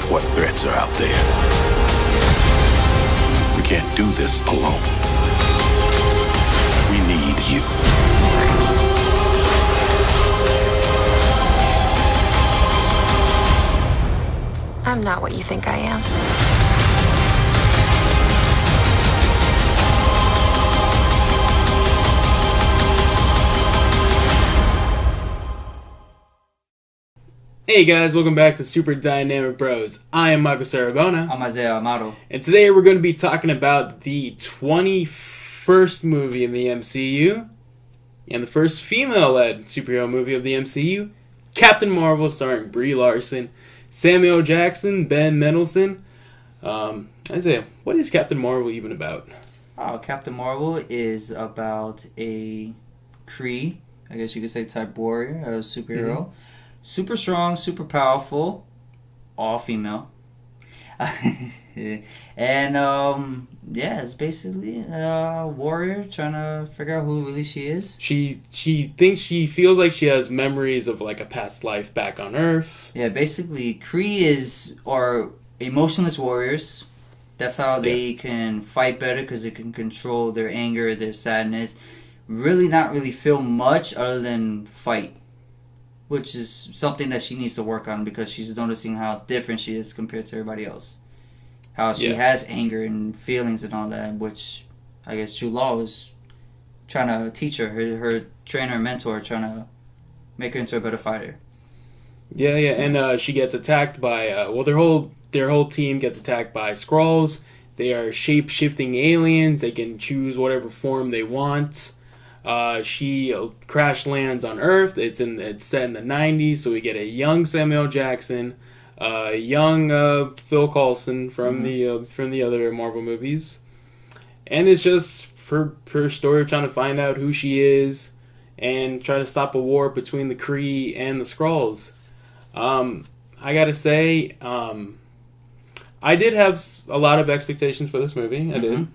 what threats are out there. We can't do this alone. We need you. I'm not what you think I am. Hey guys, welcome back to Super Dynamic Bros. I am Michael Sarabona. I'm Isaiah Amaro. And today we're going to be talking about the 21st movie in the MCU and the first female-led superhero movie of the MCU, Captain Marvel, starring Brie Larson, Samuel Jackson, Ben Mendelsohn. Isaiah, what is Captain Marvel even about? Captain Marvel is about a Kree, I guess you could say type warrior, a superhero. Mm-hmm. Super strong, super powerful, all female. And it's basically a warrior trying to figure out who really she is. She feels like she has memories of like a past life back on Earth. Yeah, basically Kree are emotionless warriors. That's how they can fight better, because they can control their anger, their sadness. Really not really feel much other than fight, which is something that she needs to work on, because she's noticing how different she is compared to everybody else. How she has anger and feelings and all that, which I guess Jude Law is trying to teach her trainer and mentor, trying to make her into a better fighter. Yeah, and she gets attacked by their whole team gets attacked by Skrulls. They are shape-shifting aliens. They can choose whatever form they want. She crash lands on Earth. It's set in the 90s, so we get a young Samuel Jackson, young Phil Coulson from the other Marvel movies, and it's just her story of trying to find out who she is and try to stop a war between the Kree and the Skrulls. I gotta say, I did have a lot of expectations for this movie. I did.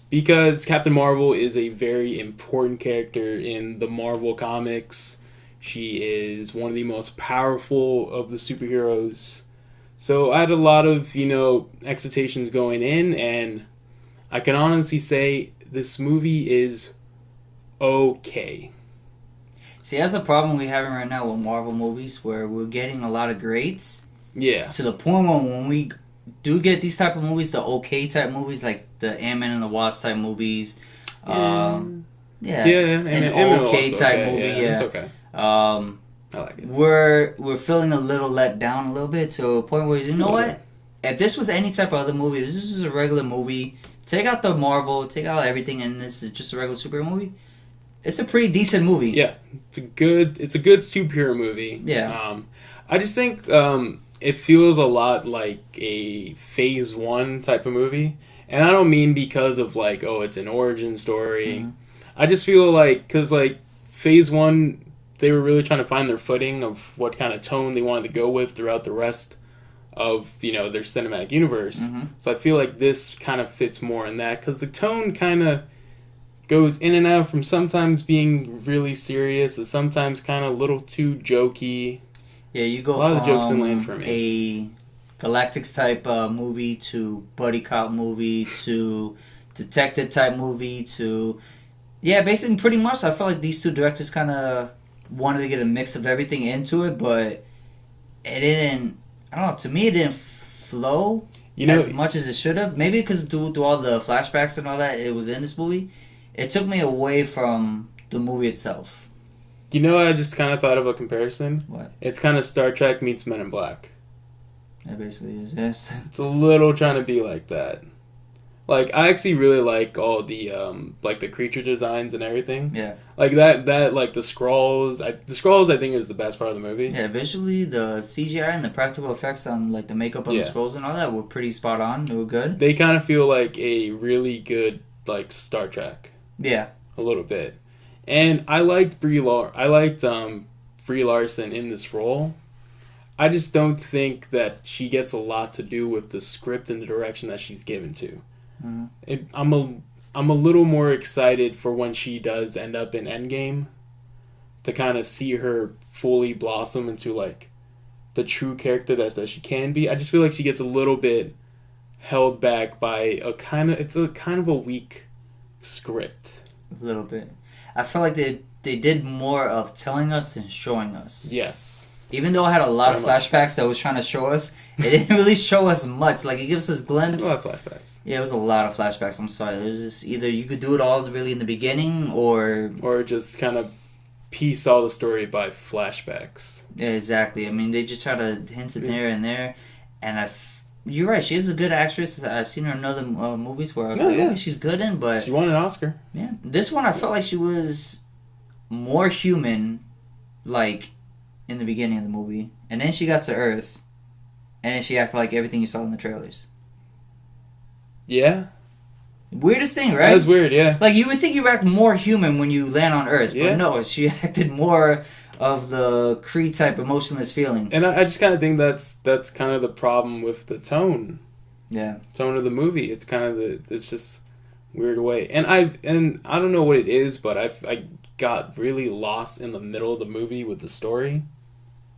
Because Captain Marvel is a very important character in the Marvel comics. She is one of the most powerful of the superheroes. So I had a lot of, expectations going in, and I can honestly say this movie is okay. See, that's the problem we're having right now with Marvel movies, where we're getting a lot of grades. Yeah. To the point where when we do get these type of movies, the okay type movies, like the Ant-Man and the Wasp type movies. An okay type movie. Yeah, it's okay. I like it. We're feeling a little let down a little bit, to a point where, what? If this was any type of other movie, this is a regular movie. Take out the Marvel, take out everything, and this is just a regular superhero movie. It's a pretty decent movie. Yeah, it's a good superhero movie. Yeah. I just think it feels a lot like a Phase 1 type of movie. And I don't mean because of it's an origin story. Mm-hmm. I just feel like, because Phase 1, they were really trying to find their footing of what kind of tone they wanted to go with throughout the rest of, their cinematic universe. Mm-hmm. So I feel like this kind of fits more in that, because the tone kind of goes in and out from sometimes being really serious to sometimes kind of a little too jokey. Yeah, you go a lot from of jokes in land for me. A Galactics type movie to buddy cop movie to detective type movie to basically pretty much. I felt like these two directors kind of wanted to get a mix of everything into it, but it didn't. I don't know. To me, it didn't flow as much as it should have. Maybe because due to all the flashbacks and all that it was in this movie, it took me away from the movie itself. I just kind of thought of a comparison. What? It's kind of Star Trek meets Men in Black. It basically is, yes. It's a little trying to be like that. I actually really like all the, the creature designs and everything. Yeah. The Skrulls. The Skrulls, I think, is the best part of the movie. Yeah, visually, the CGI and the practical effects on, the makeup of the Skrulls and all that were pretty spot on. They were good. They kind of feel like a really good, Star Trek. Yeah. A little bit. And I liked Brie Larson in this role. I just don't think that she gets a lot to do with the script and the direction that she's given to. Mm-hmm. I'm a little more excited for when she does end up in Endgame, to kind of see her fully blossom into the true character that she can be. I just feel like she gets a little bit held back by a kind of a weak script. A little bit. I feel like they did more of telling us than showing us. Yes. Even though it had a lot of Very much. flashbacks that was trying to show us, it didn't really show us much. Like, it gives us A glimpse. lot of flashbacks. Yeah, it was a lot of flashbacks. I'm sorry. It was just either you could do it all really in the beginning, or just kind of piece all the story by flashbacks. yeah, exactly. I mean, they just try to hint it there and there, and you're right. She is a good actress. I've seen her in other movies where I was okay, she's good in, but She won an Oscar. yeah, this one I felt like she was more human, like in the beginning of the movie, and then she got to Earth, and then she acted like everything you saw in the trailers. Yeah. Weirdest thing, right? That's weird, yeah. Like, you would think you act more human when you land on Earth, Yeah. but no, she acted more of the Kree type emotionless feeling. And I just kind of think that's kind of the problem with the tone Yeah. of the movie. It's kind of it's just weird way. And I don't know what it is, but I got really lost in the middle of the movie with the story.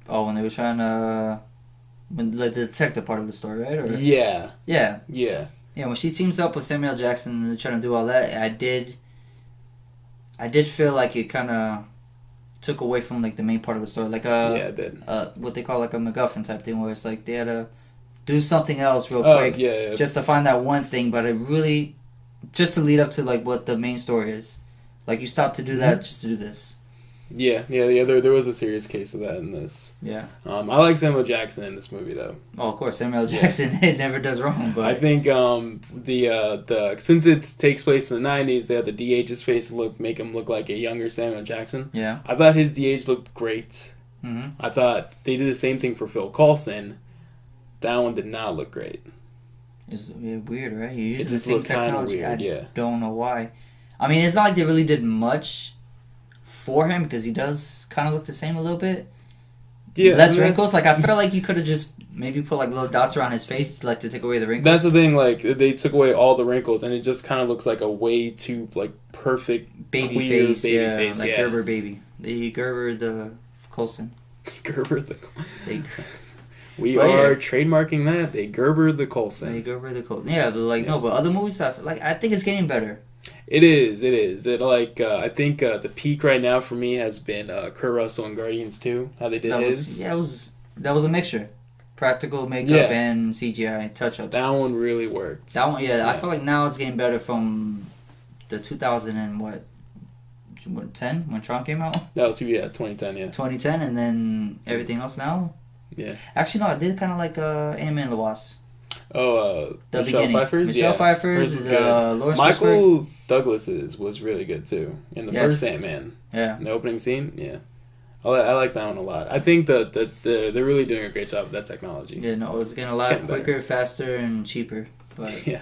Oh, when they were trying to... like, the detective part of the story, right? Or, Yeah. yeah. Yeah. Yeah, when she teams up with Samuel Jackson and they're trying to do all that, I did feel like it kind of took away from, like, the main part of the story. Like, Yeah, it did. what they call, like, a MacGuffin type thing, where it's like they had to do something else real Oh, quick yeah. just to find that one thing, but it really... just to lead up to, like, what the main story is. Like, you stopped to do that just to do this. Yeah. There was a serious case of that in this. Yeah. I like Samuel Jackson in this movie though. Oh, of course, Samuel Jackson, it never does wrong, but... I think the since it takes place in the 90s, they had the DH's face make him look like a younger Samuel Jackson. Yeah. I thought his DH looked great. Mm-hmm. I thought they did the same thing for Phil Coulson. That one did not look great. It's weird, right? You use It the just same looked kinda technology. weird, I yeah. don't know why. I mean, it's not like they really did much for him, because he does kind of look the same a little bit. Yeah, Less I mean, wrinkles. Like, I feel like you could have just maybe put, like, little dots around his face, like, to take away the wrinkles. That's the thing. Like they took away all the wrinkles, and it just kind of looks like a way too like perfect baby clear face, baby yeah, face. like Yeah. Gerber baby. The Gerber the Coulson. Gerber the. They We But are yeah. trademarking that. They Gerber the Coulson. They Gerber the Coulson. Yeah, but like no, but other movie stuff, like I think it's getting better. It is. It like I think the peak right now for me has been Kurt Russell and Guardians 2. How they did That his. that was a mixture, practical makeup Yeah. and CGI touch-ups. That one really worked. That one, I Yeah. feel like now it's getting better from the 2000 and what 10 when Tron came out, That was 2010. Yeah. 2010, and then everything else now. Yeah. Actually, no, I did kind of like Ant-Man and the Wasp. Oh, The Michelle beginning. Pfeiffer's. Michelle yeah. Pfeiffer's, Hers was good. Lawrence Michael Douglas's was really good too in the Yes. first Ant-Man. Yeah. In the opening scene. Yeah. I like that one a lot. I think they're really doing a great job with that technology. Yeah, no, it's getting a lot getting quicker, faster, and cheaper. But Yeah.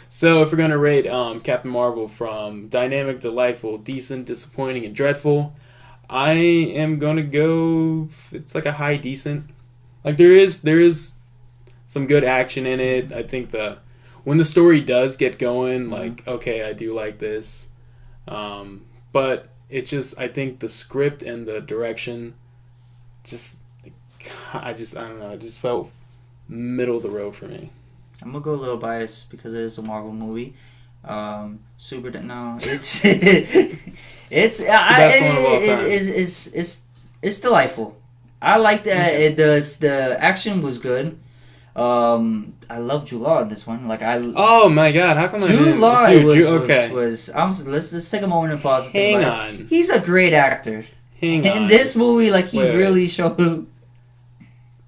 So if we're gonna rate Captain Marvel from dynamic, delightful, decent, disappointing, and dreadful, I am gonna go. It's like a high decent. Like there is some good action in it. I think when the story does get going, like okay, I do like this, but it's just I think the script and the direction, I don't know. It just felt middle of the road for me. I'm gonna go a little biased because it is a Marvel movie. It's it's the best one of all time. it's delightful. I like that. It does. The action was good. I love Jude Law in this one. Like Oh my God! How come I Jude didn't? Law Dude, was, was let's take a moment and pause. And think Hang about it. on. He's a great actor. Hang In on. this movie, like he Wait. really showed.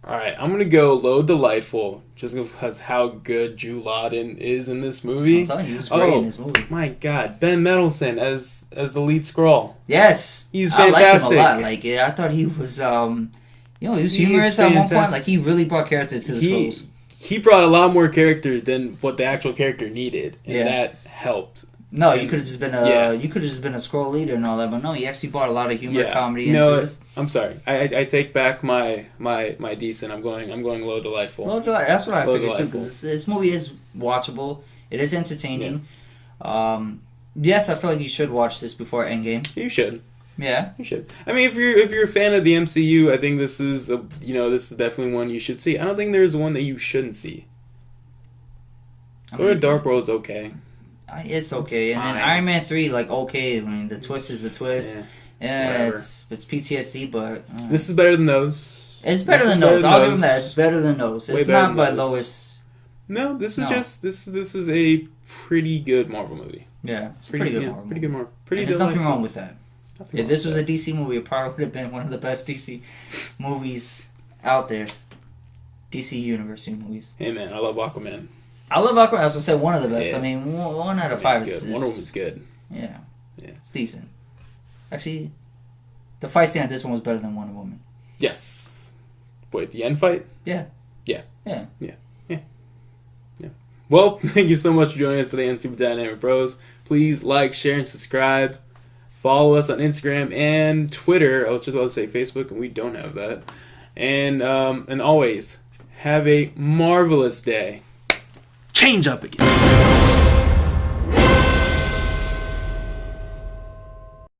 All right, I'm gonna go low delightful just because how good Jude Law is in this movie. I'm telling you, he was great in this movie. My God, Ben Mendelsohn as the lead Skrull. Yes, He's I fantastic. liked him a lot. Like I thought he was, he was He's humorous at one point. fantastic. Like he really brought character to the Skrulls. He brought a lot more character than what the actual character needed, and Yeah. that helped. No, And- you could have just been yeah. you could have just been a Skrull leader and all that, but no, he actually brought a lot of humor, Yeah. comedy No, into this. I'm sorry. I take back my decent. I'm going low delightful. Well, that's what I Well, figured too. delightful. Because this movie is watchable. It is entertaining. Yes, I feel like you should watch this before Endgame. You should. Yeah. You should. I mean, if you're a fan of the MCU, I think this is this is definitely one you should see. I don't think there's one that you shouldn't see. Thor: Dark World's okay. It's okay, and then Fine. Iron Man 3, like, okay. I mean, the twist is the twist. Yeah, whatever. it's PTSD, but This is better than those. it's better this than is better those. than I'll give them those. that. It's better than those. Way It's better not than by those. lowest. No, this is No. just this is a pretty good Marvel movie. Yeah, it's pretty good. Yeah, Marvel. pretty good Marvel. Pretty And there's nothing delightful. wrong with that. Nothing If wrong this with was a that. DC movie, it probably would have been one of the best DC movies out there. DC Universe movies. Hey man, I love Aquaman. I love Aquaman. I was gonna say one of the best. Yeah. I mean, one out of It's five good. is Wonder Woman's good. Yeah, Yeah. it's decent. Actually, the fight scene at this one was better than Wonder Woman. Yes. Wait, the end fight? Yeah. Yeah. Yeah. Well, thank you so much for joining us today on Super Dynamic Bros. Please like, share, and subscribe. Follow us on Instagram and Twitter. I was just about to say Facebook, and we don't have that. And always, have a marvelous day. Change up again.